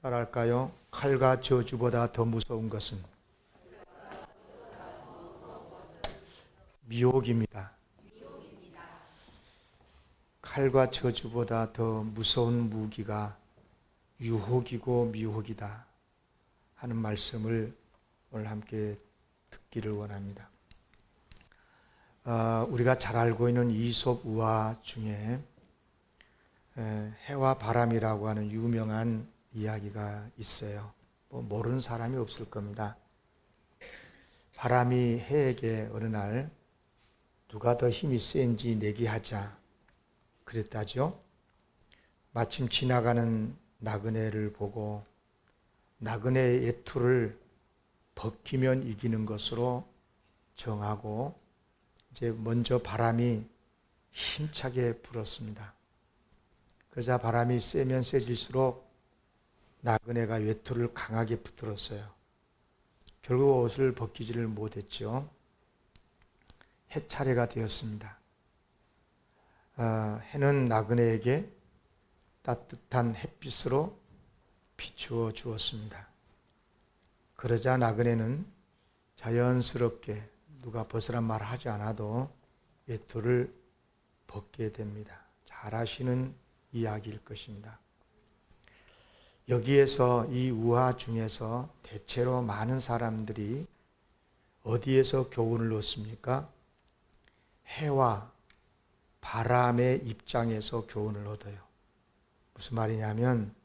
따라할까요? 칼과 저주보다 더 무서운 것은 미혹입니다. 칼과 저주보다 더 무서운 무기가 유혹이고 미혹이다 하는 말씀을 오늘 함께 듣기를 원합니다. 우리가 잘 알고 있는 이솝 우화 중에 해와 바람이라고 하는 유명한 이야기가 있어요. 모르는 사람이 없을 겁니다. 바람이 해에게 어느 날 누가 더 힘이 센지 내기하자 그랬다죠. 마침 지나가는 나그네를 보고 나그네의 외투를 벗기면 이기는 것으로 정하고 이제 먼저 바람이 힘차게 불었습니다. 그러자 바람이 세면 세질수록 나그네가 외투를 강하게 붙들었어요. 결국 옷을 벗기지를 못했죠. 해 차례가 되었습니다. 해는 나그네에게 따뜻한 햇빛으로 비추어 주었습니다. 그러자 나그네는 자연스럽게 누가 벗으란 말을 하지 않아도 외투를 벗게 됩니다. 잘 아시는 이야기일 것입니다. 여기에서 이 우화 중에서 대체로 많은 사람들이 어디에서 교훈을 얻습니까? 해와 바람의 입장에서 교훈을 얻어요. 무슨 말이냐면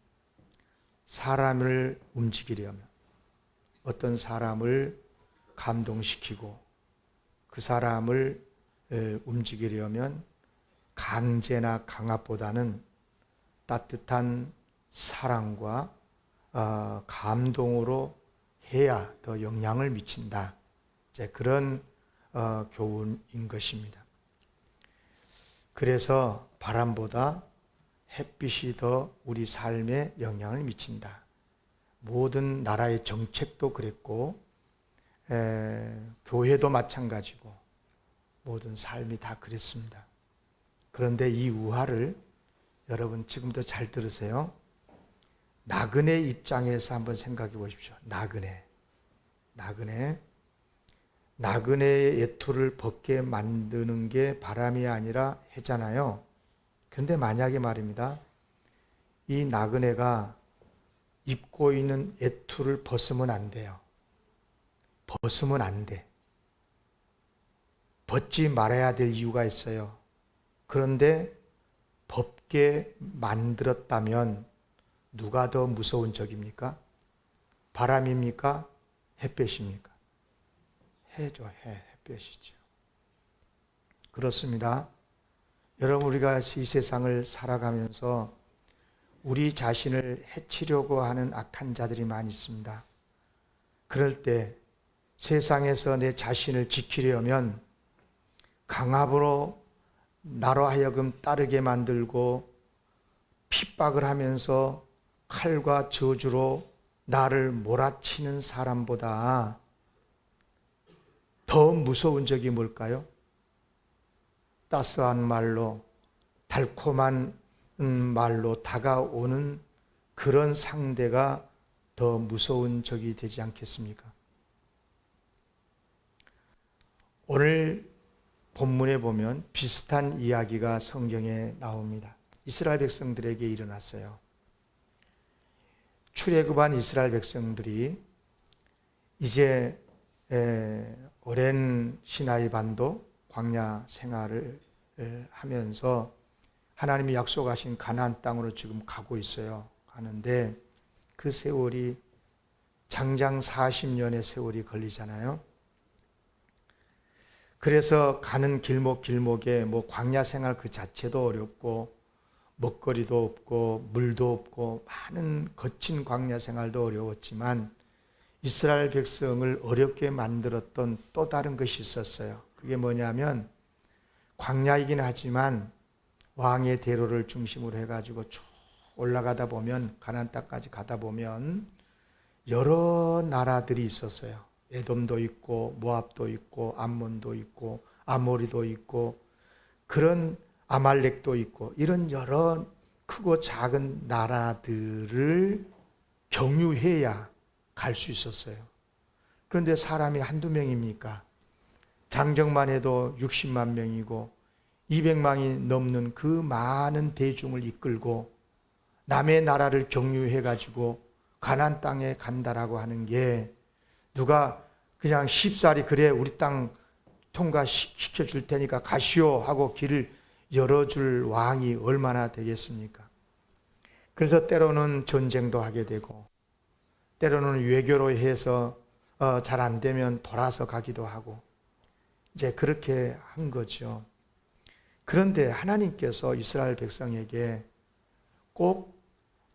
사람을 움직이려면 어떤 사람을 감동시키고 그 사람을 움직이려면 강제나 강압보다는 따뜻한 사랑과 감동으로 해야 더 영향을 미친다. 이제 그런 교훈인 것입니다. 그래서 바람보다 햇빛이 더 우리 삶에 영향을 미친다. 모든 나라의 정책도 그랬고 교회도 마찬가지고 모든 삶이 다 그랬습니다. 그런데 이 우화를 여러분 지금도 잘 들으세요. 나그네 입장에서 한번 생각해 보십시오. 나그네의 외투를 벗게 만드는 게 바람이 아니라 해잖아요. 그런데 만약에 말입니다. 이 나그네가 입고 있는 외투를 벗으면 안 돼요. 벗으면 안 돼. 벗지 말아야 될 이유가 있어요. 그런데 벗게 만들었다면 누가 더 무서운 적입니까? 바람입니까? 햇볕입니까? 해죠. 햇볕이죠. 그렇습니다. 여러분, 우리가 이 세상을 살아가면서 우리 자신을 해치려고 하는 악한 자들이 많이 있습니다. 그럴 때 세상에서 내 자신을 지키려면 강압으로 나로 하여금 따르게 만들고 핍박을 하면서 칼과 저주로 나를 몰아치는 사람보다 더 무서운 적이 뭘까요? 따스한 말로, 달콤한 말로 다가오는 그런 상대가 더 무서운 적이 되지 않겠습니까? 오늘 본문에 보면 비슷한 이야기가 성경에 나옵니다. 이스라엘 백성들에게 일어났어요. 출애굽한 이스라엘 백성들이 이제 오랜 시나이 반도 광야 생활을 하면서 하나님이 약속하신 가나안 땅으로 지금 가고 있어요. 가는데 그 세월이 장장 40년의 세월이 걸리잖아요. 그래서 가는 길목에 광야 생활 그 자체도 어렵고 먹거리도 없고 물도 없고 많은 거친 광야 생활도 어려웠지만 이스라엘 백성을 어렵게 만들었던 또 다른 것이 있었어요. 그게 뭐냐면 광야이긴 하지만 왕의 대로를 중심으로 해가지고 쭉 올라가다 보면 가나안 땅까지 가다 보면 여러 나라들이 있었어요. 에돔도 있고 모압도 있고 암몬도 있고 아모리도 있고 그런 아말렉도 있고 이런 여러 크고 작은 나라들을 경유해야 갈 수 있었어요. 그런데 사람이 한두 명입니까? 장정만 해도 60만 명이고 200만이 넘는 그 많은 대중을 이끌고 남의 나라를 경유해 가지고 가나안 땅에 간다라고 하는 게 누가 그냥 쉽사리 그래 우리 땅 통과시켜 줄 테니까 가시오 하고 길을 열어줄 왕이 얼마나 되겠습니까? 그래서 때로는 전쟁도 하게 되고 때로는 외교로 해서 잘 안 되면 돌아서 가기도 하고 이제 그렇게 한 거죠. 그런데 하나님께서 이스라엘 백성에게 꼭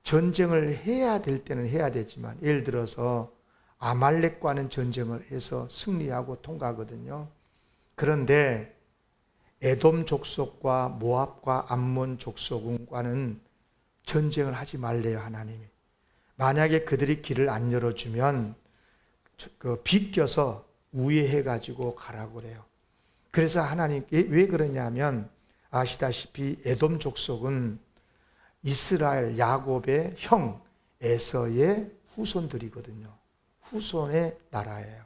전쟁을 해야 될 때는 해야 되지만 예를 들어서 아말렉과는 전쟁을 해서 승리하고 통과하거든요. 그런데 에돔 족속과 모압과 암몬 족속과는 전쟁을 하지 말래요, 하나님이. 만약에 그들이 길을 안 열어주면 비껴서 우회해가지고 가라고 그래요. 그래서 하나님께 왜 그러냐면 아시다시피 에돔 족속은 이스라엘 야곱의 형 에서의 후손들이거든요. 후손의 나라예요.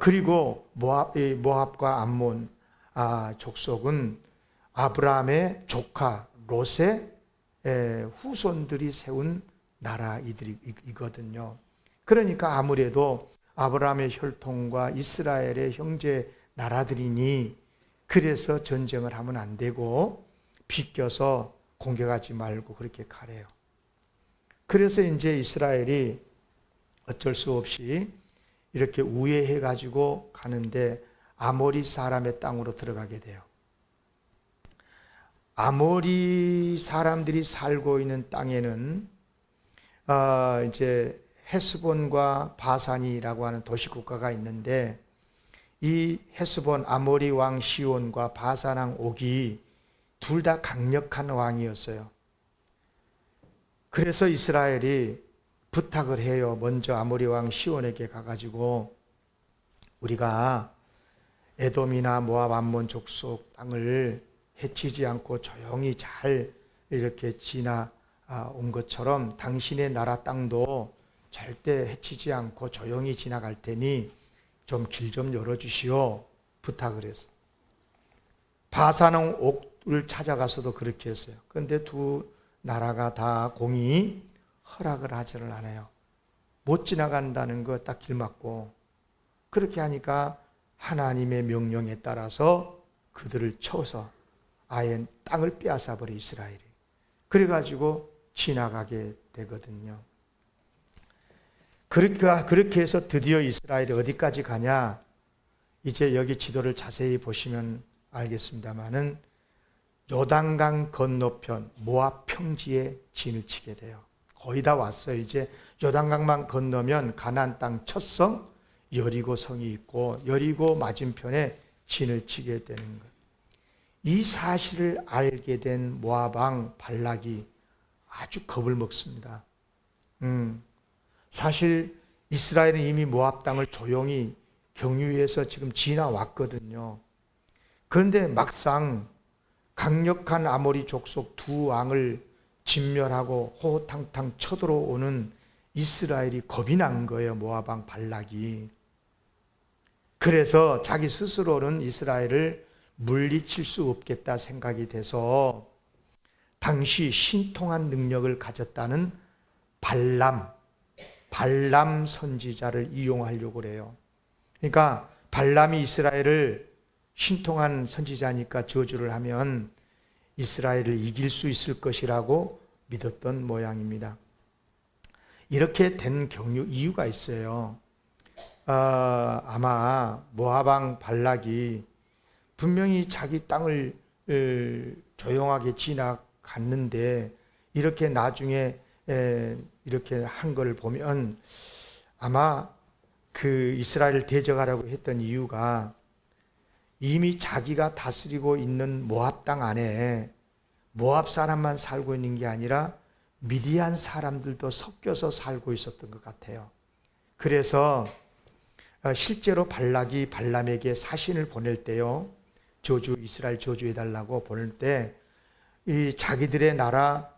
그리고 모압과 암몬 족속은 아브라함의 조카 롯의 후손들이 세운 나라이거든요. 그러니까 아무래도 아브라함의 혈통과 이스라엘의 형제 나라들이니 그래서 전쟁을 하면 안 되고 비껴서 공격하지 말고 그렇게 가래요. 그래서 이제 이스라엘이 어쩔 수 없이 이렇게 우회해 가지고 가는데 아모리 사람의 땅으로 들어가게 돼요. 아모리 사람들이 살고 있는 땅에는 이제 헤스본과 바산이라고 하는 도시국가가 있는데 이 헤스본 아모리 왕 시온과 바산 왕 옥이 둘 다 강력한 왕이었어요. 그래서 이스라엘이 부탁을 해요. 먼저 아모리 왕 시온에게 가가지고 우리가 에돔이나 모압 암몬 족속 땅을 해치지 않고 조용히 잘 이렇게 지나온 것처럼 당신의 나라 땅도 절대 해치지 않고 조용히 지나갈 테니 좀 길 좀 열어주시오 부탁을 했어요. 바산왕 옥을 찾아가서도 그렇게 했어요. 그런데 두 나라가 다 공이 허락을 하지를 않아요. 못 지나간다는 거 딱 길 막고 그렇게 하니까 하나님의 명령에 따라서 그들을 쳐서 아예 땅을 빼앗아 버려 이스라엘이. 그래가지고 지나가게 되거든요. 그렇게 해서 드디어 이스라엘이 어디까지 가냐? 이제 여기 지도를 자세히 보시면 알겠습니다만은 요단강 건너편 모압 평지에 진을 치게 돼요. 거의 다 왔어요. 이제 요단강만 건너면 가나안 땅 첫 성 여리고 성이 있고 여리고 맞은편에 진을 치게 되는 거예요. 이 사실을 알게 된 모압 왕 발락이 아주 겁을 먹습니다. 사실 이스라엘은 이미 모압 땅을 조용히 경유해서 지금 지나왔거든요. 그런데 막상 강력한 아모리 족속 두 왕을 진멸하고 호호탕탕 쳐들어오는 이스라엘이 겁이 난 거예요. 모압 왕 발락이. 그래서 자기 스스로는 이스라엘을 물리칠 수 없겠다 생각이 돼서 당시 신통한 능력을 가졌다는 발람 선지자를 이용하려고 그래요. 그러니까 발람이 이스라엘을 신통한 선지자니까 저주를 하면 이스라엘을 이길 수 있을 것이라고 믿었던 모양입니다. 이렇게 된 이유가 있어요. 아마 모압 왕 발락이 분명히 자기 땅을 조용하게 지나갔는데 이렇게 나중에 이렇게 한 걸 보면 아마 그 이스라엘을 대적하라고 했던 이유가 이미 자기가 다스리고 있는 모압 땅 안에 모압 사람만 살고 있는 게 아니라 미디안 사람들도 섞여서 살고 있었던 것 같아요. 그래서 실제로 발락이 발람에게 사신을 보낼 때요, 이스라엘 저주해달라고 보낼 때 이 자기들의 나라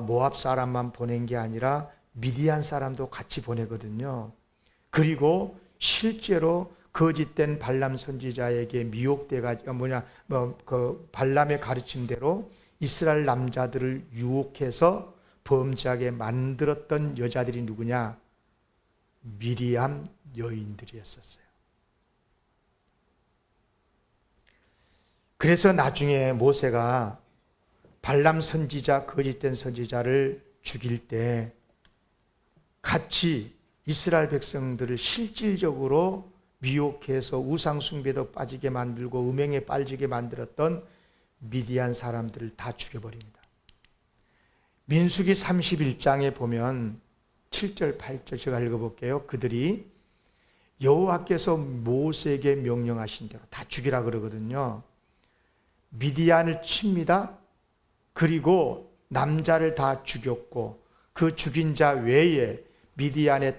모압 사람만 보낸 게 아니라 미디안 사람도 같이 보내거든요. 그리고 실제로 거짓된 발람 선지자에게 미혹돼가지고 그 발람의 가르침대로 이스라엘 남자들을 유혹해서 범죄하게 만들었던 여자들이 누구냐? 미리암 여인들이었었어요. 그래서 나중에 모세가 발람 선지자, 거짓된 선지자를 죽일 때 같이 이스라엘 백성들을 실질적으로 미혹해서 우상숭배도 빠지게 만들고 음행에 빠지게 만들었던 미디안 사람들을 다 죽여버립니다. 민수기 31장에 보면 7절, 8절 제가 읽어볼게요. 그들이 여호와께서 모세에게 명령하신 대로 다 죽이라 그러거든요. 미디안을 칩니다. 그리고 남자를 다 죽였고 그 죽인 자 외에 미디안의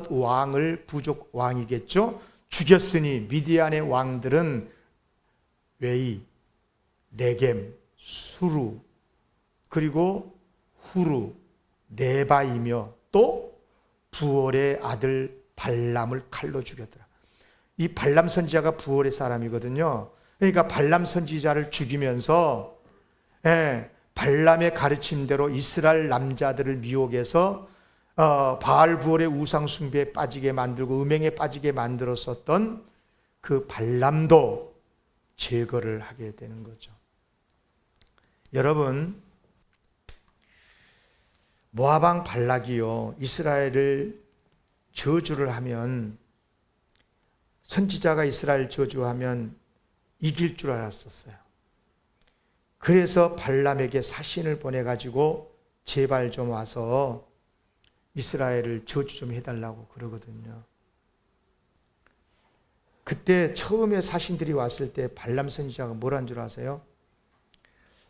5 왕을 부족 왕이겠죠. 죽였으니 미디안의 왕들은 웨이, 레겜, 수루, 그리고 후루, 네바이며 또 부올의 아들 발람을 칼로 죽였더라. 이 발람 선지자가 부올의 사람이거든요. 그러니까 발람 선지자를 죽이면서 발람의 가르침대로 이스라엘 남자들을 미혹해서 바알 부올의 우상 숭배에 빠지게 만들고 음행에 빠지게 만들었었던 그 발람도 제거를 하게 되는 거죠. 여러분, 모압 왕 발락이요 이스라엘을 저주를 하면, 선지자가 이스라엘 저주하면 이길 줄 알았었어요. 그래서 발람에게 사신을 보내가지고 제발 좀 와서 이스라엘을 저주 좀 해달라고 그러거든요. 그때 처음에 사신들이 왔을 때 발람 선지자가 뭐란 줄 아세요?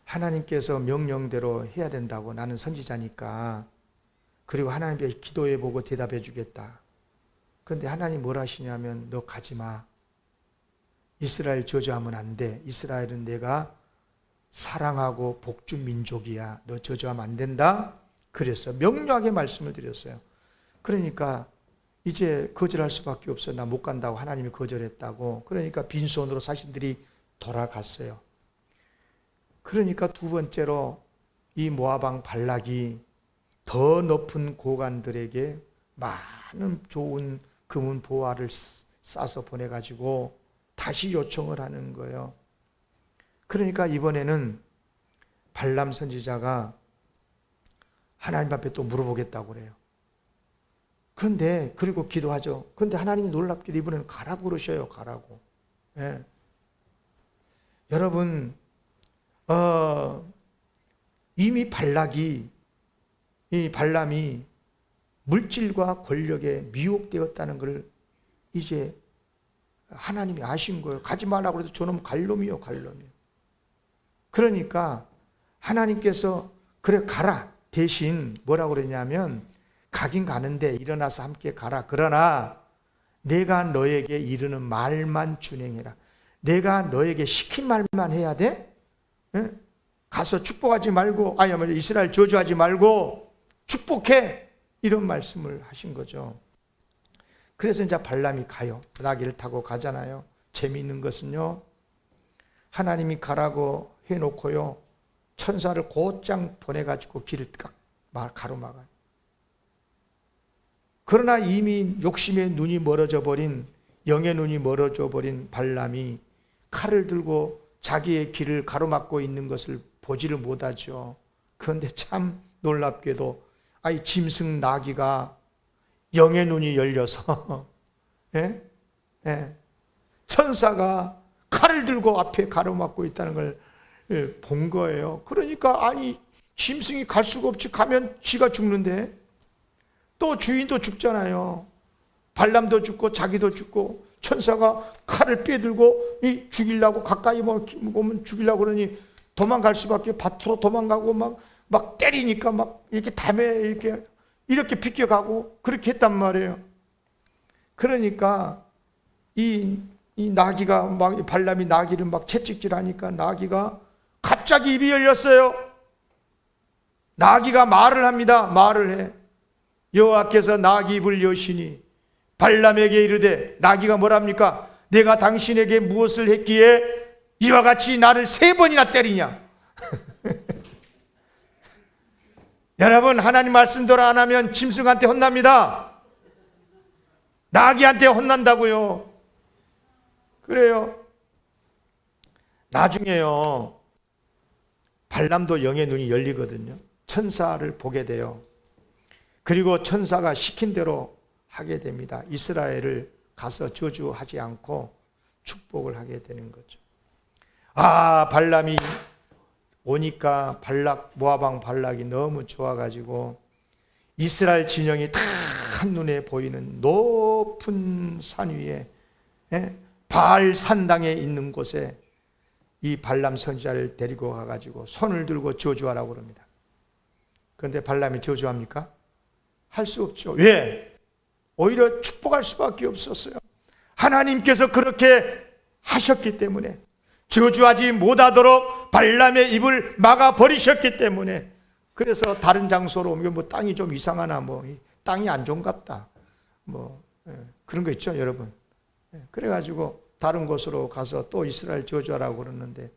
하나님께서 명령대로 해야 된다고, 나는 선지자니까. 그리고 하나님께 기도해보고 대답해 주겠다. 그런데 하나님 뭘 하시냐면, 너 가지 마. 이스라엘 저주하면 안 돼. 이스라엘은 내가 사랑하고 복준 민족이야. 너 저주하면 안 된다. 그랬어. 명료하게 말씀을 드렸어요. 그러니까 이제 거절할 수밖에 없어. 나 못 간다고 하나님이 거절했다고. 그러니까 빈손으로 사신들이 돌아갔어요. 그러니까 두 번째로 이 모압 왕 발락이 더 높은 고관들에게 많은 좋은 금은 보화를 싸서 보내가지고 다시 요청을 하는 거예요. 그러니까 이번에는 발람 선지자가 하나님 앞에 또 물어보겠다고 그래요. 그런데 그리고 기도하죠. 그런데 하나님이 놀랍게도 이번에는 가라고 그러셔요. 가라고. 예. 여러분, 이미 이 발람이 물질과 권력에 미혹되었다는 것을 이제 하나님이 아신 거예요. 가지 말라고 해도 저놈 갈놈이요, 갈놈이요. 그러니까 하나님께서 그래 가라 대신 뭐라고 그러냐면, 가긴 가는데 일어나서 함께 가라. 그러나 내가 너에게 이르는 말만 준행해라. 내가 너에게 시킨 말만 해야 돼? 예? 가서 축복하지 말고, 이스라엘 저주하지 말고 축복해. 이런 말씀을 하신 거죠. 그래서 이제 발람이 가요. 나귀를 타고 가잖아요. 재미있는 것은요, 하나님이 가라고 해놓고요, 천사를 곧장 보내가지고 길을 가로막아요. 그러나 이미 욕심의 눈이 멀어져 버린, 영의 눈이 멀어져 버린 발람이 칼을 들고 자기의 길을 가로막고 있는 것을 보지를 못하죠. 그런데 참 놀랍게도 짐승 나귀가 영의 눈이 열려서 예? 예. 천사가 칼을 들고 앞에 가로막고 있다는 걸 본 거예요. 그러니까 짐승이 갈 수가 없지. 가면 쥐가 죽는데 또 주인도 죽잖아요. 발람도 죽고 자기도 죽고, 천사가 칼을 빼들고 죽이려고 가까이 오면 죽이려고 그러니 도망갈 수밖에, 밭으로 도망가고 막 때리니까 막 이렇게 담에 이렇게 비껴가고 그렇게 했단 말이에요. 그러니까 이 나귀가 발람이 나귀를 채찍질하니까 나귀가 갑자기 입이 열렸어요. 나귀가 말을 합니다. 말을 해. 여호와께서 나귀 입을 여시니 발람에게 이르되, 나귀가 뭐랍니까? 내가 당신에게 무엇을 했기에 이와 같이 나를 3번이나 때리냐? 여러분, 하나님 말씀대로 안 하면 짐승한테 혼납니다. 나귀한테 혼난다고요. 그래요. 나중에요, 발람도 영의 눈이 열리거든요. 천사를 보게 돼요. 그리고 천사가 시킨 대로 하게 됩니다. 이스라엘을 가서 저주하지 않고 축복을 하게 되는 거죠. 발람이 오니까 모압 왕 발락이 너무 좋아가지고 이스라엘 진영이 다 한눈에 보이는 높은 산 위에, 바알 산당에 있는 곳에 이 발람 선지자를 데리고 가가지고 손을 들고 저주하라고 그럽니다. 그런데 발람이 저주합니까? 할 수 없죠. 왜? 오히려 축복할 수밖에 없었어요. 하나님께서 그렇게 하셨기 때문에, 저주하지 못하도록 발람의 입을 막아버리셨기 때문에, 그래서 다른 장소로 옮겨, 땅이 좀 이상하나, 땅이 안 좋은갑다, 그런 거 있죠, 여러분. 그래가지고 다른 곳으로 가서 또 이스라엘 저주하라고 그러는데,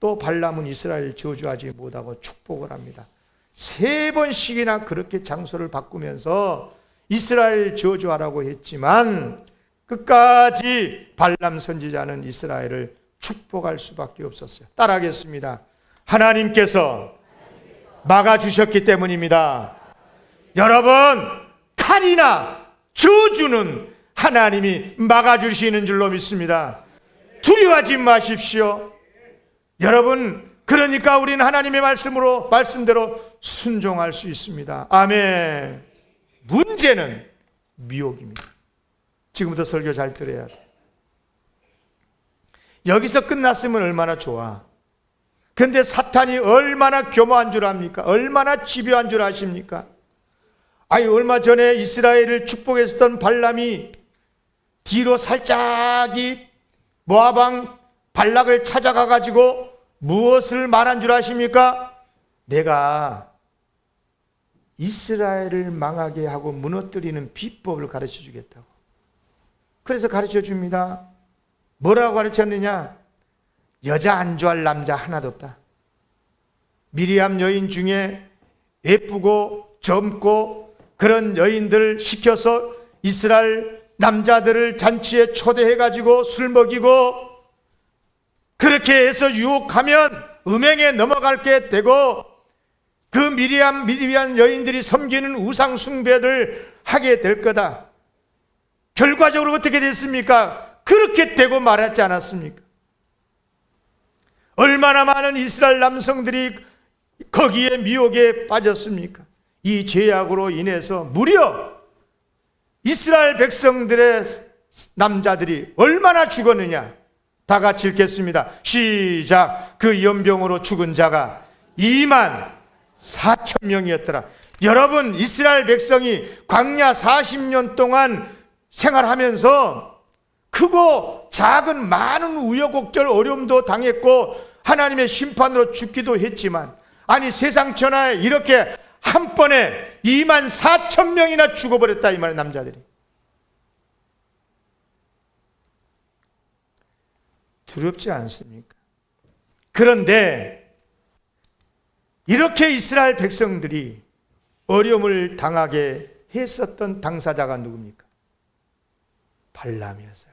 또 발람은 이스라엘 저주하지 못하고 축복을 합니다. 3번씩이나 그렇게 장소를 바꾸면서 이스라엘 저주하라고 했지만 끝까지 발람 선지자는 이스라엘을 축복할 수밖에 없었어요. 따라하겠습니다. 하나님께서 막아주셨기 때문입니다. 여러분, 칼이나 저주는 하나님이 막아주시는 줄로 믿습니다. 두려워하지 마십시오. 여러분, 그러니까 우리는 하나님의 말씀대로 순종할 수 있습니다. 아멘. 문제는 미혹입니다. 지금부터 설교 잘 들어야 돼. 여기서 끝났으면 얼마나 좋아. 그런데 사탄이 얼마나 교묘한 줄 압니까? 얼마나 집요한 줄 아십니까? 얼마 전에 이스라엘을 축복했었던 발람이 뒤로 살짝이 모압 왕 발락을 찾아가 가지고 무엇을 말한 줄 아십니까? 내가 이스라엘을 망하게 하고 무너뜨리는 비법을 가르쳐 주겠다고. 그래서 가르쳐 줍니다. 뭐라고 가르쳤느냐? 여자 안주할 남자 하나도 없다. 미리암 여인 중에 예쁘고 젊고 그런 여인들을 시켜서 이스라엘 남자들을 잔치에 초대해가지고 술 먹이고, 그렇게 해서 유혹하면 음행에 넘어가게 되고, 그 미리암 여인들이 섬기는 우상 숭배를 하게 될 거다. 결과적으로 어떻게 됐습니까? 그렇게 되고 말았지 않았습니까? 얼마나 많은 이스라엘 남성들이 거기에 미혹에 빠졌습니까? 이 죄악으로 인해서 무려 이스라엘 백성들의 남자들이 얼마나 죽었느냐? 다 같이 읽겠습니다. 시작. 그 연병으로 죽은 자가 24,000명이었더라. 여러분, 이스라엘 백성이 광야 40년 동안 생활하면서 크고 작은 많은 우여곡절 어려움도 당했고 하나님의 심판으로 죽기도 했지만, 세상 천하에 이렇게 한 번에 24,000명이나 죽어버렸다 이 말이에요. 남자들이. 두렵지 않습니까? 그런데 이렇게 이스라엘 백성들이 어려움을 당하게 했었던 당사자가 누굽니까? 발람이었어요.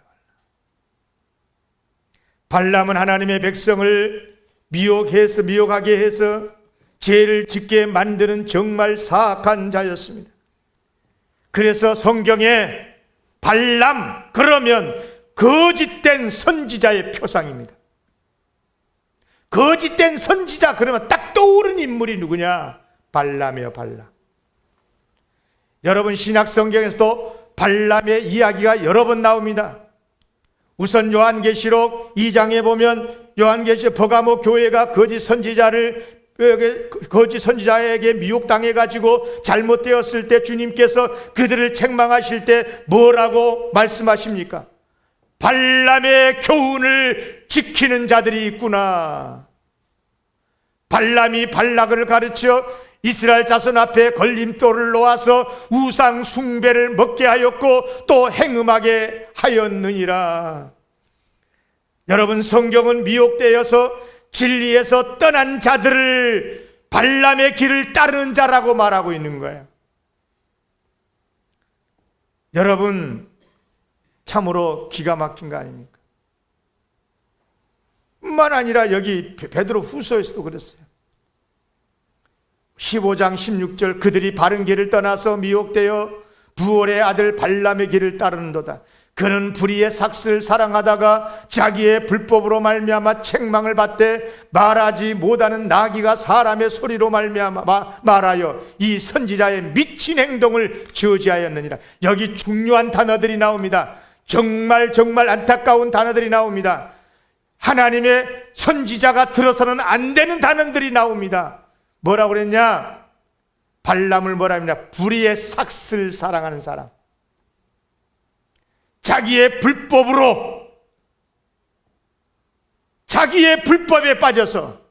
발람은 하나님의 백성을 미혹하게 해서 죄를 짓게 만드는 정말 사악한 자였습니다. 그래서 성경에 발람 그러면 거짓된 선지자의 표상입니다. 거짓된 선지자 그러면 딱 떠오르는 인물이 누구냐? 발람이에요. 발람. 여러분, 신약 성경에서도 발람의 이야기가 여러 번 나옵니다. 우선 요한계시록 2장에 보면 퍼가모 교회가 거짓 선지자에게 미혹당해 가지고 잘못되었을 때 주님께서 그들을 책망하실 때 뭐라고 말씀하십니까? 발람의 교훈을 지키는 자들이 있구나. 발람이 발락을 가르쳐 이스라엘 자손 앞에 걸림돌을 놓아서 우상 숭배를 먹게 하였고 또 행음하게 하였느니라. 여러분, 성경은 미혹되어서 진리에서 떠난 자들을 발람의 길을 따르는 자라고 말하고 있는 거예요. 여러분, 참으로 기가 막힌 거 아닙니까? 뿐만 아니라 여기 베드로 후서에서도 그랬어요. 15장 16절, 그들이 바른 길을 떠나서 미혹되어 부올의 아들 발람의 길을 따르는도다. 그는 불의의 삭스를 사랑하다가 자기의 불법으로 말미암아 책망을 받되 말하지 못하는 나귀가 사람의 소리로 말미암아 말하여 이 선지자의 미친 행동을 저지하였느니라. 여기 중요한 단어들이 나옵니다. 정말 안타까운 단어들이 나옵니다. 하나님의 선지자가 들어서는 안 되는 단어들이 나옵니다. 뭐라고 그랬냐? 발람을 뭐라 하냐? 불의의 삭스를 사랑하는 사람. 자기의 불법으로, 자기의 불법에 빠져서,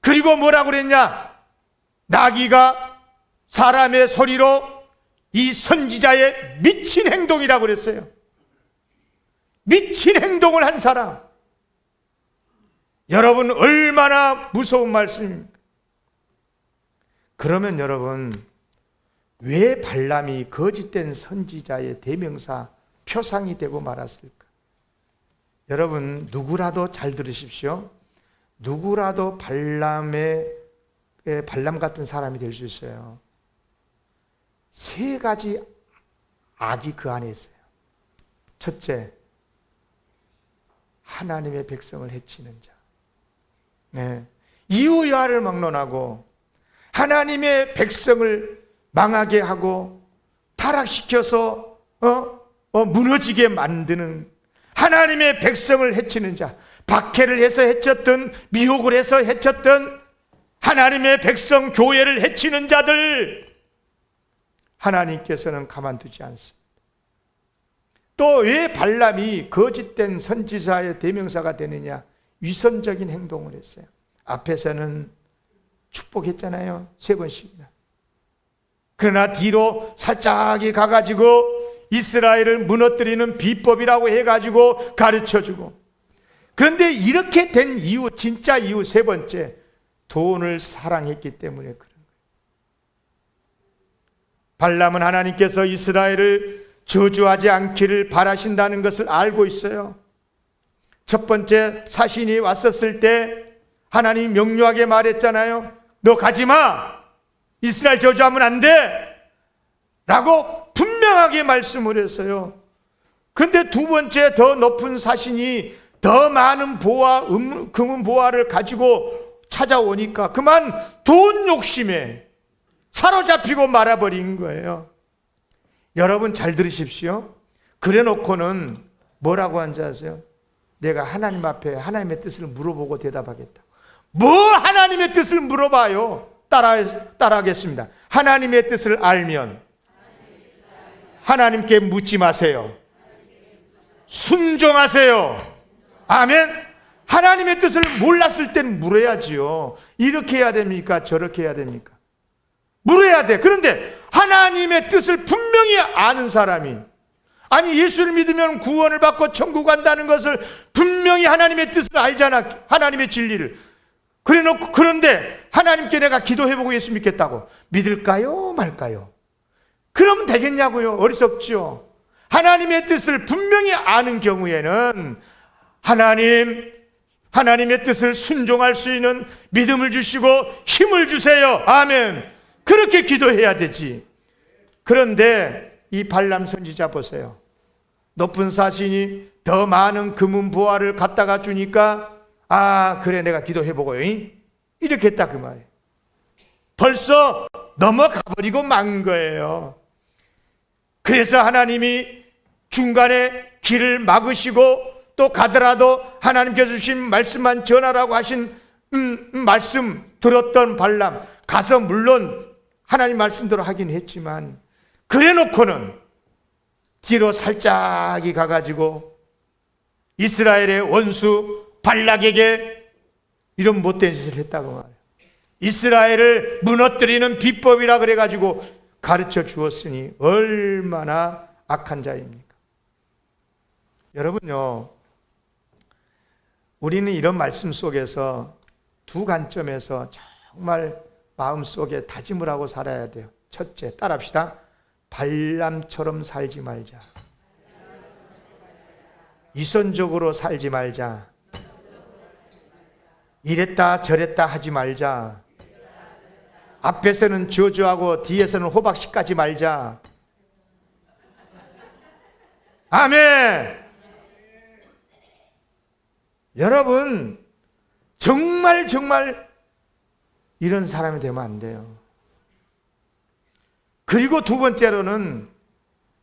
그리고 뭐라고 그랬냐? 나귀가 사람의 소리로 이 선지자의 미친 행동이라고 그랬어요. 미친 행동을 한 사람. 여러분, 얼마나 무서운 말씀입니까? 그러면 여러분, 왜 발람이 거짓된 선지자의 대명사 표상이 되고 말았을까? 여러분, 누구라도 잘 들으십시오. 누구라도 발람 같은 사람이 될 수 있어요. 세 가지 악이 그 안에 있어요. 첫째, 하나님의 백성을 해치는 자. 네. 이유야를 막론하고 하나님의 백성을 망하게 하고 타락시켜서 무너지게 만드는, 하나님의 백성을 해치는 자. 박해를 해서 해쳤던, 미혹을 해서 해쳤던 하나님의 백성 교회를 해치는 자들, 하나님께서는 가만두지 않습니다. 또 왜 발람이 거짓된 선지자의 대명사가 되느냐? 위선적인 행동을 했어요. 앞에서는 축복했잖아요. 3번씩이나. 그러나 뒤로 살짝이 가가지고 이스라엘을 무너뜨리는 비법이라고 해가지고 가르쳐주고. 그런데 이렇게 된 이유, 진짜 이유 3번째, 돈을 사랑했기 때문에 그런 거예요. 발람은 하나님께서 이스라엘을 저주하지 않기를 바라신다는 것을 알고 있어요. 첫 번째, 사신이 왔었을 때 하나님이 명료하게 말했잖아요. 너 가지마, 이스라엘 저주하면 안 돼 라고 분명하게 말씀을 했어요. 그런데 두 번째, 더 높은 사신이 더 많은 보화, 금은 보화를 가지고 찾아오니까 그만 돈 욕심에 사로잡히고 말아버린 거예요. 여러분, 잘 들으십시오. 그래 놓고는 뭐라고 한지 아세요? 내가 하나님 앞에 하나님의 뜻을 물어보고 대답하겠다. 뭐 하나님의 뜻을 물어봐요? 따라하겠습니다. 하나님의 뜻을 알면 하나님께 묻지 마세요. 순종하세요. 아멘. 하나님의 뜻을 몰랐을 땐 물어야지요. 이렇게 해야 됩니까? 저렇게 해야 됩니까? 물어야 돼. 그런데 하나님의 뜻을 분명히 아는 사람이, 아니 예수를 믿으면 구원을 받고 천국 간다는 것을 분명히 하나님의 뜻을 알잖아. 하나님의 진리를. 그래놓고, 그런데 하나님께 내가 기도해보고 예수 믿겠다고 믿을까요 말까요? 그럼 되겠냐고요? 어리석죠. 하나님의 뜻을 분명히 아는 경우에는 하나님의 뜻을 순종할 수 있는 믿음을 주시고 힘을 주세요. 아멘. 그렇게 기도해야 되지. 그런데 이 발람 선지자 보세요. 높은 사신이 더 많은 금은 보화를 갖다가 주니까 그래 내가 기도해보고요 이렇게 했다 그 말이에요. 벌써 넘어가 버리고 만 거예요. 그래서 하나님이 중간에 길을 막으시고 또 가더라도 하나님께서 주신 말씀만 전하라고 하신 말씀 들었던 발람 가서 물론 하나님 말씀대로 하긴 했지만 그래 놓고는 뒤로 살짝이 가가지고 이스라엘의 원수 발락에게 이런 못된 짓을 했다고 말해요. 이스라엘을 무너뜨리는 비법이라 그래가지고 가르쳐 주었으니 얼마나 악한 자입니까? 여러분요, 우리는 이런 말씀 속에서 두 관점에서 정말 마음속에 다짐을 하고 살아야 돼요. 첫째, 따라합시다. 발람처럼 살지 말자. 이선적으로 살지 말자. 이랬다 저랬다 하지 말자. 앞에서는 저주하고 뒤에서는 호박씨까지 말자. 아멘. 여러분, 정말 이런 사람이 되면 안 돼요. 그리고 두 번째로는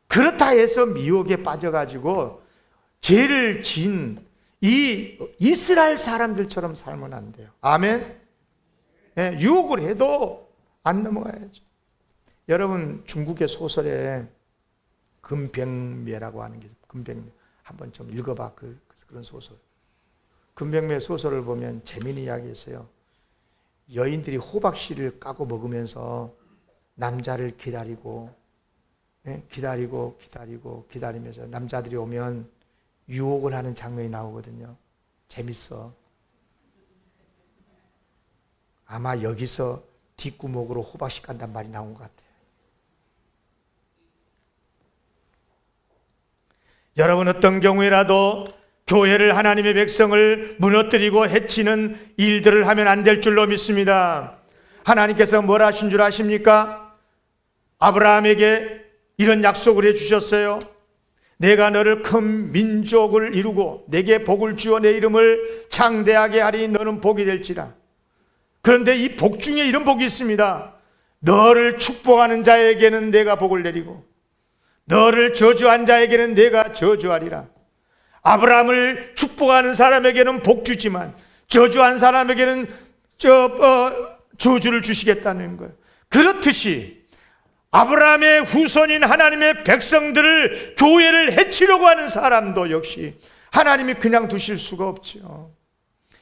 그렇다 해서 미혹에 빠져가지고 죄를 지은 이 이스라엘 사람들처럼 살면 안 돼요. 아멘. 네, 유혹을 해도 안 넘어가야죠. 여러분, 중국의 소설에 금병매라고 하는 게, 금병매 한번 좀 읽어봐. 그런 소설. 금병매 소설을 보면 재미있는 이야기 있어요. 여인들이 호박씨를 까고 먹으면서 남자를 기다리고, 기다리면서 남자들이 오면 유혹을 하는 장면이 나오거든요. 재밌어. 아마 여기서 뒷구멍으로 호박씨 깐단 말이 나온 것 같아요. 여러분, 어떤 경우에라도 교회를, 하나님의 백성을 무너뜨리고 해치는 일들을 하면 안 될 줄로 믿습니다. 하나님께서 뭘 하신 줄 아십니까? 아브라함에게 이런 약속을 해주셨어요. 내가 너를 큰 민족을 이루고 내게 복을 주어 내 이름을 창대하게 하리. 너는 복이 될지라. 그런데 이 복 중에 이런 복이 있습니다. 너를 축복하는 자에게는 내가 복을 내리고 너를 저주한 자에게는 내가 저주하리라. 아브라함을 축복하는 사람에게는 복 주지만 저주한 사람에게는 저주를 주시겠다는 거예요. 그렇듯이 아브라함의 후손인 하나님의 백성들을, 교회를 해치려고 하는 사람도 역시 하나님이 그냥 두실 수가 없죠.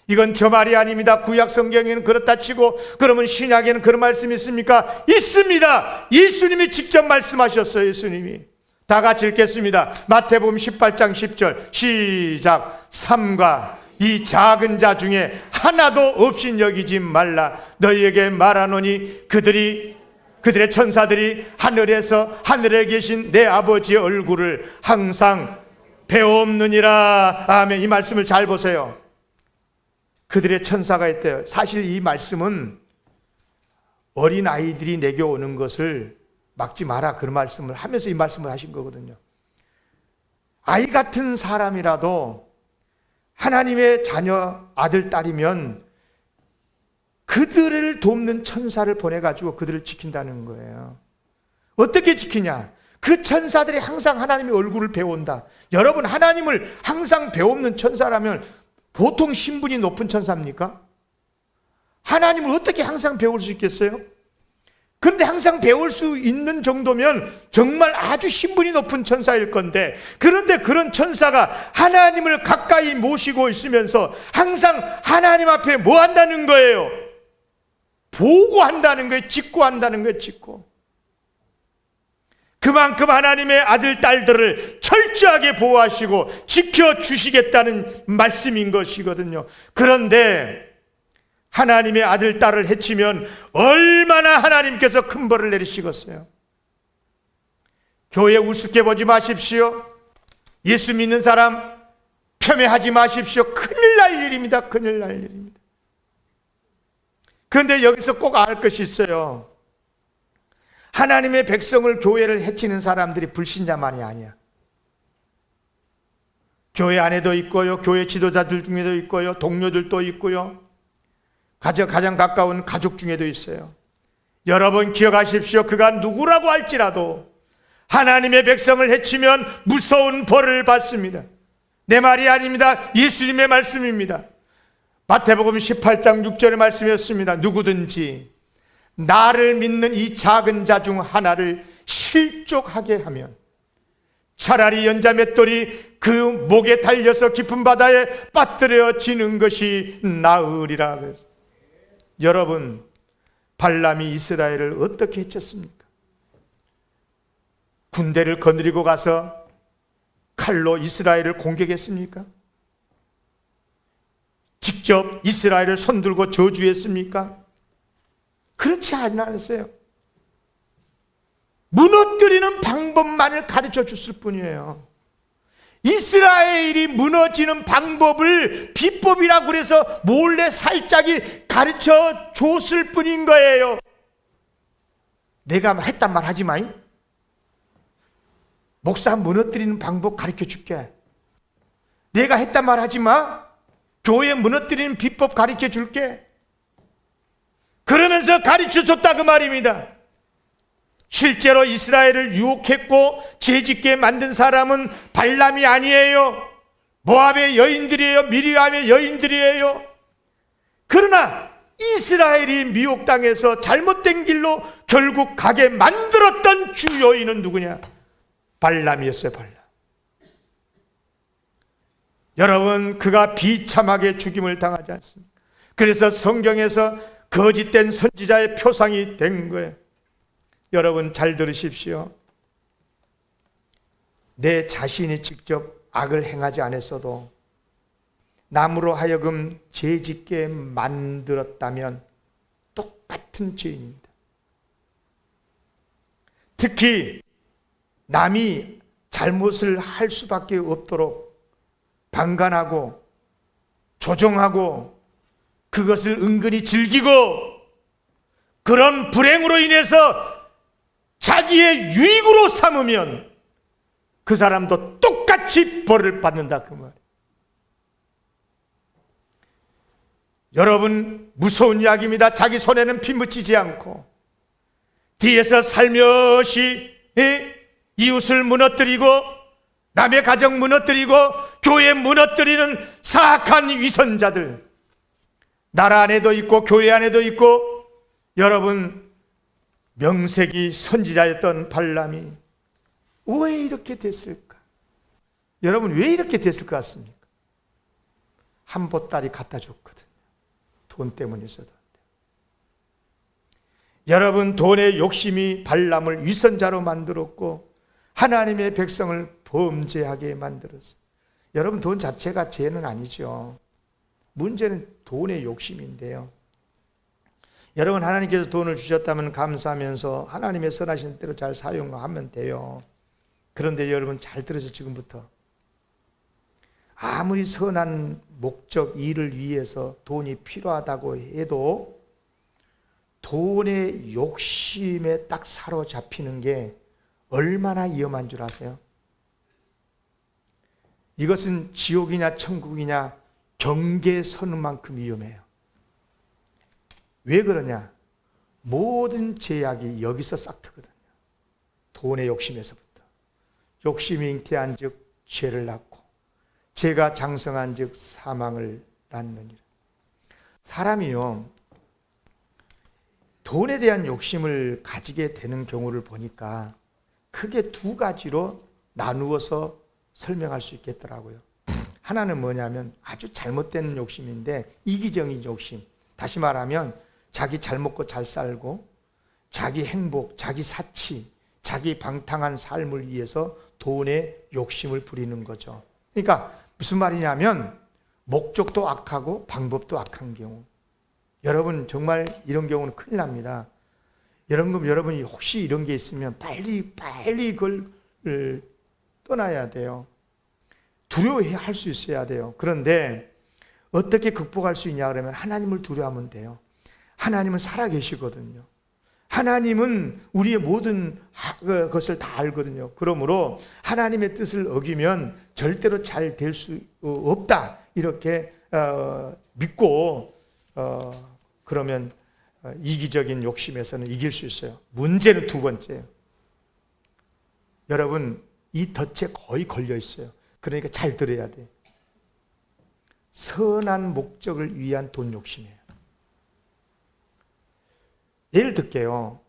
이건 저 말이 아닙니다. 구약 성경에는 그렇다 치고 그러면 신약에는 그런 말씀이 있습니까? 있습니다. 예수님이 직접 말씀하셨어요. 예수님이. 다 같이 읽겠습니다. 마태복음 18장 10절 시작. 삼가 이 작은 자 중에 하나도 없인 여기지 말라. 너희에게 말하노니 그들의 천사들이 하늘에 계신 내 아버지의 얼굴을 항상 배옵느니라. 아멘. 이 말씀을 잘 보세요. 그들의 천사가 있대요. 사실 이 말씀은 어린 아이들이 내게 오는 것을 막지 마라, 그런 말씀을 하면서 이 말씀을 하신 거거든요. 아이 같은 사람이라도 하나님의 자녀, 아들, 딸이면 그들을 돕는 천사를 보내가지고 그들을 지킨다는 거예요. 어떻게 지키냐? 그 천사들이 항상 하나님의 얼굴을 배운다. 여러분, 하나님을 항상 배우는 천사라면 보통 신분이 높은 천사입니까? 하나님을 어떻게 항상 배울 수 있겠어요? 그런데 항상 배울 수 있는 정도면 정말 아주 신분이 높은 천사일 건데, 그런데 그런 천사가 하나님을 가까이 모시고 있으면서 항상 하나님 앞에 뭐 한다는 거예요? 보고한다는 거예요. 직고한다는 거예요. 직고. 그만큼 하나님의 아들, 딸들을 철저하게 보호하시고 지켜주시겠다는 말씀인 것이거든요. 그런데 하나님의 아들, 딸을 해치면 얼마나 하나님께서 큰 벌을 내리시겠어요. 교회 우습게 보지 마십시오. 예수 믿는 사람 폄훼하지 마십시오. 큰일 날 일입니다. 큰일 날 일입니다. 그런데 여기서 꼭 알 것이 있어요. 하나님의 백성을, 교회를 해치는 사람들이 불신자만이 아니야. 교회 안에도 있고요, 교회 지도자들 중에도 있고요, 동료들도 있고요, 가장 가까운 가족 중에도 있어요. 여러분 기억하십시오. 그가 누구라고 할지라도 하나님의 백성을 해치면 무서운 벌을 받습니다. 내 말이 아닙니다. 예수님의 말씀입니다. 마태복음 18장 6절의 말씀이었습니다. 누구든지 나를 믿는 이 작은 자 중 하나를 실족하게 하면 차라리 연자 맷돌이 그 목에 달려서 깊은 바다에 빠뜨려지는 것이 나으리라. 여러분, 발람이 이스라엘을 어떻게 해쳤습니까? 군대를 거느리고 가서 칼로 이스라엘을 공격했습니까? 직접 이스라엘을 손들고 저주했습니까? 그렇지 않았어요. 무너뜨리는 방법만을 가르쳐 줬을 뿐이에요. 이스라엘이 무너지는 방법을 비법이라고 그래서 몰래 살짝이 가르쳐 줬을 뿐인 거예요. 내가 했단 말 하지 마잉. 목사 무너뜨리는 방법 가르쳐 줄게. 내가 했단 말 하지 마. 교회 무너뜨리는 비법 가르쳐 줄게. 그러면서 가르쳐 줬다 그 말입니다. 실제로 이스라엘을 유혹했고 죄짓게 만든 사람은 발람이 아니에요. 모압의 여인들이에요. 미리암의 여인들이에요. 그러나 이스라엘이 미혹당해서 잘못된 길로 결국 가게 만들었던 주 요인은 누구냐? 발람이었어요. 발람. 여러분, 그가 비참하게 죽임을 당하지 않습니까? 그래서 성경에서 거짓된 선지자의 표상이 된 거예요. 여러분 잘 들으십시오. 내 자신이 직접 악을 행하지 않았어도 남으로 하여금 죄짓게 만들었다면 똑같은 죄인입니다. 특히 남이 잘못을 할 수밖에 없도록 방관하고 조종하고 그것을 은근히 즐기고 그런 불행으로 인해서 자기의 유익으로 삼으면 그 사람도 똑같이 벌을 받는다 그 말이에요. 여러분 무서운 이야기입니다. 자기 손에는 피 묻히지 않고 뒤에서 살며시 이웃을 무너뜨리고 남의 가정 무너뜨리고 교회 무너뜨리는 사악한 위선자들, 나라 안에도 있고 교회 안에도 있고. 여러분 명색이 선지자였던 발람이 왜 이렇게 됐을까? 여러분 왜 이렇게 됐을 것 같습니까? 한 보따리 갖다 줬거든요. 돈 때문에 있어도 안 돼요. 여러분 돈의 욕심이 발람을 위선자로 만들었고 하나님의 백성을 범죄하게 만들었어요. 여러분 돈 자체가 죄는 아니죠. 문제는 돈의 욕심인데요. 여러분 하나님께서 돈을 주셨다면 감사하면서 하나님의 선하신 대로 잘 사용하면 돼요. 그런데 여러분 잘 들으세요. 지금부터 아무리 선한 목적 일을 위해서 돈이 필요하다고 해도 돈의 욕심에 딱 사로잡히는 게 얼마나 위험한 줄 아세요? 이것은 지옥이냐 천국이냐 경계선만큼 위험해요. 왜 그러냐? 모든 죄악이 여기서 싹트거든요. 돈의 욕심에서부터. 욕심이 잉태한 즉 죄를 낳고 죄가 장성한 즉 사망을 낳느니라. 사람이요 돈에 대한 욕심을 가지게 되는 경우를 보니까 크게 두 가지로 나누어서 설명할 수 있겠더라고요. 하나는 뭐냐면 아주 잘못된 욕심인데 이기적인 욕심. 다시 말하면 자기 잘 먹고 잘 살고 자기 행복, 자기 사치, 자기 방탕한 삶을 위해서 돈에 욕심을 부리는 거죠. 그러니까 무슨 말이냐면 목적도 악하고 방법도 악한 경우. 여러분 정말 이런 경우는 큰일 납니다. 여러분이 혹시 이런 게 있으면 빨리 그걸 떠나야 돼요. 두려워할 수 있어야 돼요. 그런데 어떻게 극복할 수 있냐 그러면 하나님을 두려워하면 돼요. 하나님은 살아계시거든요. 하나님은 우리의 모든 것을 다 알거든요. 그러므로 하나님의 뜻을 어기면 절대로 잘 될 수 없다 이렇게 믿고 그러면 이기적인 욕심에서는 이길 수 있어요. 문제는 두 번째예요. 여러분 이 덫에 거의 걸려 있어요. 그러니까 잘 들어야 돼요. 선한 목적을 위한 돈 욕심이에요. 예를 들게요.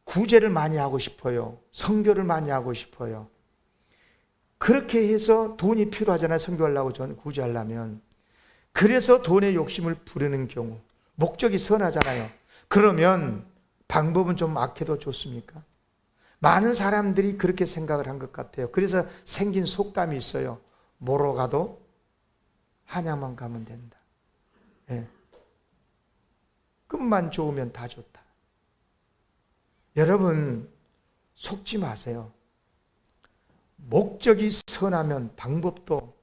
구제를 많이 하고 싶어요. 선교를 많이 하고 싶어요. 그렇게 해서 돈이 필요하잖아요. 선교하려고 구제하려면. 그래서 돈의 욕심을 부르는 경우. 목적이 선하잖아요. 그러면 방법은 좀 악해도 좋습니까? 많은 사람들이 그렇게 생각을 한 것 같아요. 그래서 생긴 속담이 있어요. 뭐로 가도 한양만 가면 된다. 예. 끝만 좋으면 다 좋다. 여러분, 속지 마세요. 목적이 선하면 방법도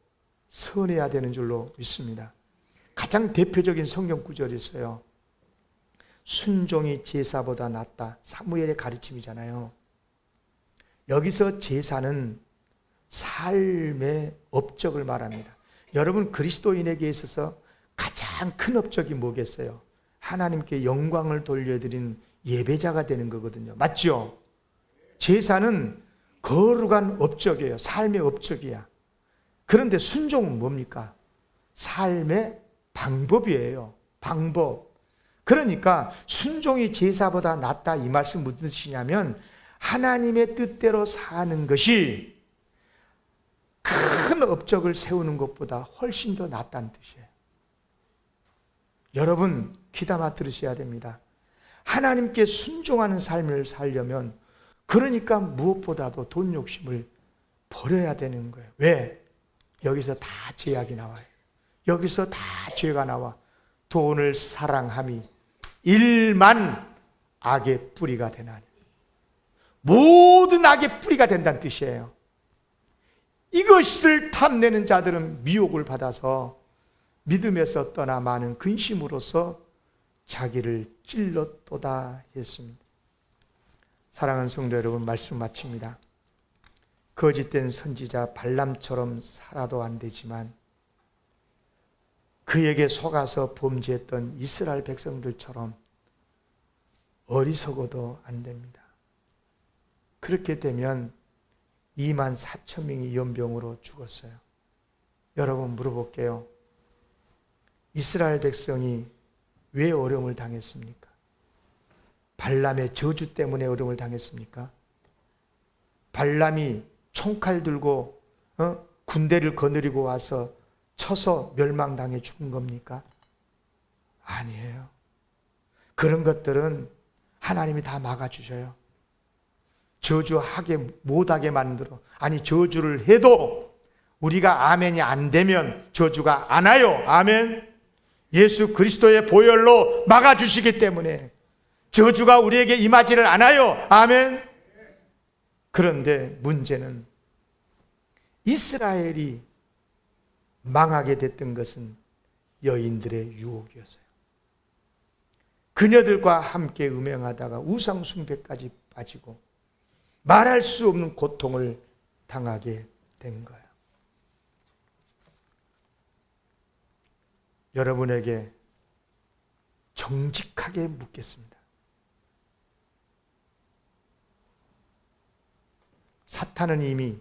선해야 되는 줄로 믿습니다. 가장 대표적인 성경 구절이 있어요. 순종이 제사보다 낫다. 사무엘의 가르침이잖아요. 여기서 제사는 삶의 업적을 말합니다. 여러분, 그리스도인에게 있어서 가장 큰 업적이 뭐겠어요? 하나님께 영광을 돌려드리는 예배자가 되는 거거든요. 맞죠? 제사는 거룩한 업적이에요. 삶의 업적이야. 그런데 순종은 뭡니까? 삶의 방법이에요. 방법. 그러니까 순종이 제사보다 낫다 이 말씀 무슨 뜻이냐면 하나님의 뜻대로 사는 것이 큰 업적을 세우는 것보다 훨씬 더 낫다는 뜻이에요. 여러분 귀담아 들으셔야 됩니다. 하나님께 순종하는 삶을 살려면 그러니까 무엇보다도 돈 욕심을 버려야 되는 거예요. 왜? 여기서 다 죄악이 나와요. 여기서 다 죄가 나와. 돈을 사랑함이 일만 악의 뿌리가 되나니. 모든 악의 뿌리가 된다는 뜻이에요. 이것을 탐내는 자들은 미혹을 받아서 믿음에서 떠나 많은 근심으로써 자기를 찔렀도다 했습니다. 사랑하는 성도 여러분, 말씀 마칩니다. 거짓된 선지자 발람처럼 살아도 안 되지만 그에게 속아서 범죄했던 이스라엘 백성들처럼 어리석어도 안 됩니다. 그렇게 되면 2만 4천 명이 연병으로 죽었어요. 여러분 물어볼게요. 이스라엘 백성이 왜 어려움을 당했습니까? 발람의 저주 때문에 어려움을 당했습니까? 발람이 총칼 들고 군대를 거느리고 와서 쳐서 멸망당해 죽은 겁니까? 아니에요. 그런 것들은 하나님이 다 막아주셔요. 저주하게 못하게 만들어. 아니 저주를 해도 우리가 아멘이 안 되면 저주가 안 와요. 아멘. 예수 그리스도의 보혈로 막아주시기 때문에 저주가 우리에게 임하지를 않아요. 아멘. 그런데 문제는 이스라엘이 망하게 됐던 것은 여인들의 유혹이었어요. 그녀들과 함께 음행하다가 우상 숭배까지 빠지고 말할 수 없는 고통을 당하게 된 거예요. 여러분에게 정직하게 묻겠습니다. 사탄은 이미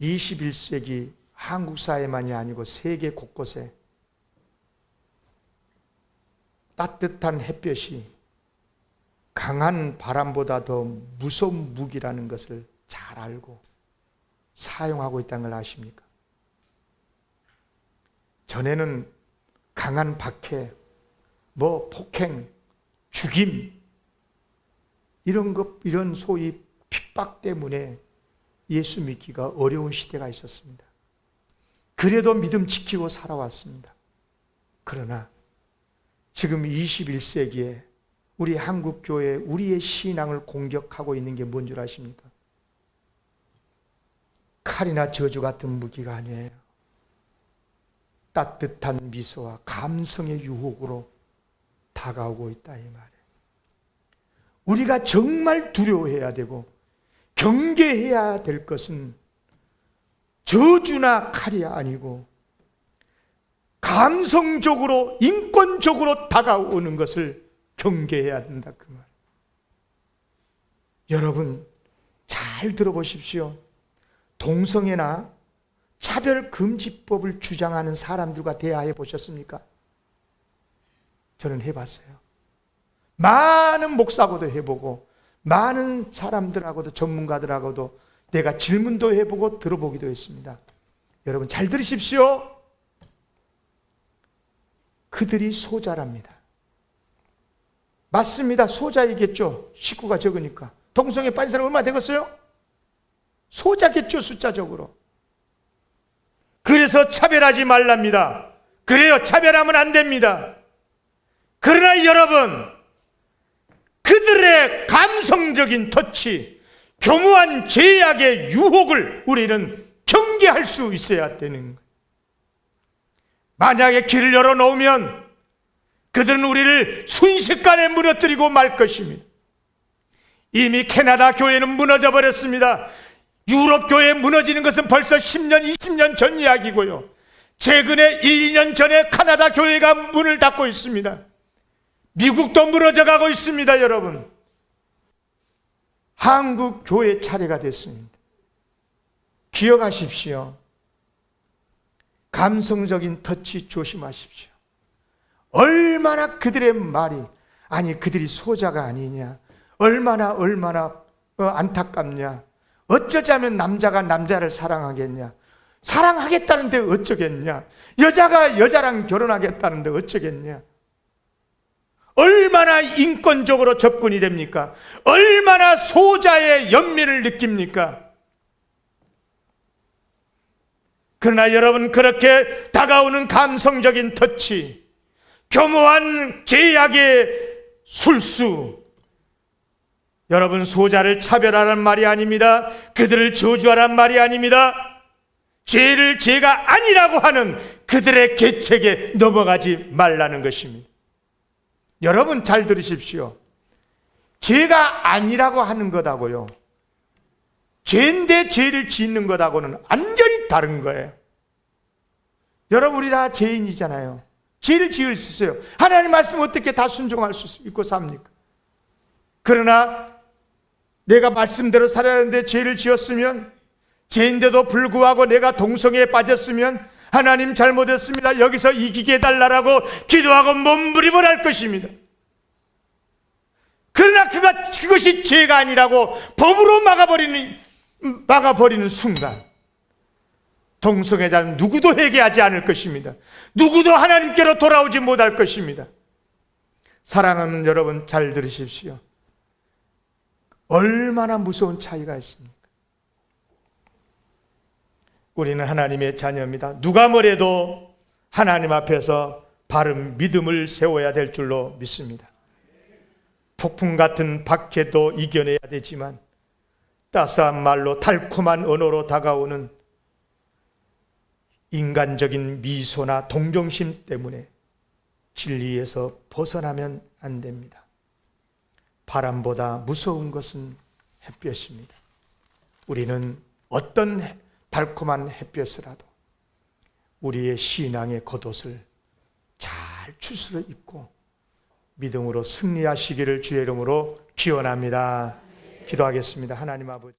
21세기 한국 사회만이 아니고 세계 곳곳에 따뜻한 햇볕이 강한 바람보다 더 무서운 무기라는 것을 잘 알고 사용하고 있다는 걸 아십니까? 전에는 강한 박해, 폭행, 죽임 이런 소위 핍박 때문에 예수 믿기가 어려운 시대가 있었습니다. 그래도 믿음 지키고 살아왔습니다. 그러나 지금 21세기에 우리 한국교회 우리의 신앙을 공격하고 있는 게 뭔 줄 아십니까? 칼이나 저주 같은 무기가 아니에요. 따뜻한 미소와 감성의 유혹으로 다가오고 있다 이 말이에요. 우리가 정말 두려워해야 되고 경계해야 될 것은 저주나 칼이 아니고 감성적으로 인권적으로 다가오는 것을 경계해야 된다 그 말. 여러분 잘 들어보십시오. 동성애나 차별금지법을 주장하는 사람들과 대화해 보셨습니까? 저는 해봤어요. 많은 목사하고도 해보고 많은 사람들하고도 전문가들하고도 내가 질문도 해보고 들어보기도 했습니다. 여러분 잘 들으십시오. 그들이 소자랍니다. 맞습니다. 소자이겠죠. 식구가 적으니까. 동성애 빠진 사람 얼마 되겠어요? 소자겠죠, 숫자적으로. 그래서 차별하지 말랍니다. 그래요, 차별하면 안 됩니다. 그러나 여러분, 그들의 감성적인 터치, 교묘한 죄악의 유혹을 우리는 경계할 수 있어야 되는 거예요. 만약에 길을 열어놓으면 그들은 우리를 순식간에 무너뜨리고 말 것입니다. 이미 캐나다 교회는 무너져 버렸습니다. 유럽 교회 무너지는 것은 벌써 10년, 20년 전 이야기고요. 최근에 1, 2년 전에 카나다 교회가 문을 닫고 있습니다. 미국도 무너져 가고 있습니다, 여러분. 한국 교회 차례가 됐습니다. 기억하십시오. 감성적인 터치 조심하십시오. 얼마나 그들의 말이, 아니 그들이 소자가 아니냐, 얼마나 안타깝냐, 어쩌자면 남자가 남자를 사랑하겠냐, 사랑하겠다는데 어쩌겠냐, 여자가 여자랑 결혼하겠다는데 어쩌겠냐, 얼마나 인권적으로 접근이 됩니까? 얼마나 소자의 연민을 느낍니까? 그러나 여러분, 그렇게 다가오는 감성적인 터치, 교묘한 제약의 술수, 여러분, 소자를 차별하라는 말이 아닙니다. 그들을 저주하라는 말이 아닙니다. 죄를 죄가 아니라고 하는 그들의 계책에 넘어가지 말라는 것입니다. 여러분 잘 들으십시오. 죄가 아니라고 하는 것하고요, 죄인데 죄를 짓는 것하고는 완전히 다른 거예요. 여러분, 우리 다 죄인이잖아요. 죄를 지을 수 있어요. 하나님 말씀 어떻게 다 순종할 수 있고 삽니까? 그러나 내가 말씀대로 살아야 하는데 죄를 지었으면, 죄인데도 불구하고 내가 동성애에 빠졌으면 하나님 잘못했습니다, 여기서 이기게 해달라고 기도하고 몸부림을 할 것입니다. 그러나 그것이 죄가 아니라고 법으로 막아버리는 순간 동성애자는 누구도 회개하지 않을 것입니다. 누구도 하나님께로 돌아오지 못할 것입니다. 사랑하는 여러분, 잘 들으십시오. 얼마나 무서운 차이가 있습니까? 우리는 하나님의 자녀입니다. 누가 뭐래도 하나님 앞에서 바른 믿음을 세워야 될 줄로 믿습니다. 폭풍 같은 박해도 이겨내야 되지만 따스한 말로, 달콤한 언어로 다가오는 인간적인 미소나 동정심 때문에 진리에서 벗어나면 안 됩니다. 바람보다 무서운 것은 햇볕입니다. 우리는 어떤 달콤한 햇볕이라도 우리의 신앙의 겉옷을 잘 추스러 입고 믿음으로 승리하시기를 주의 이름으로 기원합니다. 기도하겠습니다. 하나님 아버지,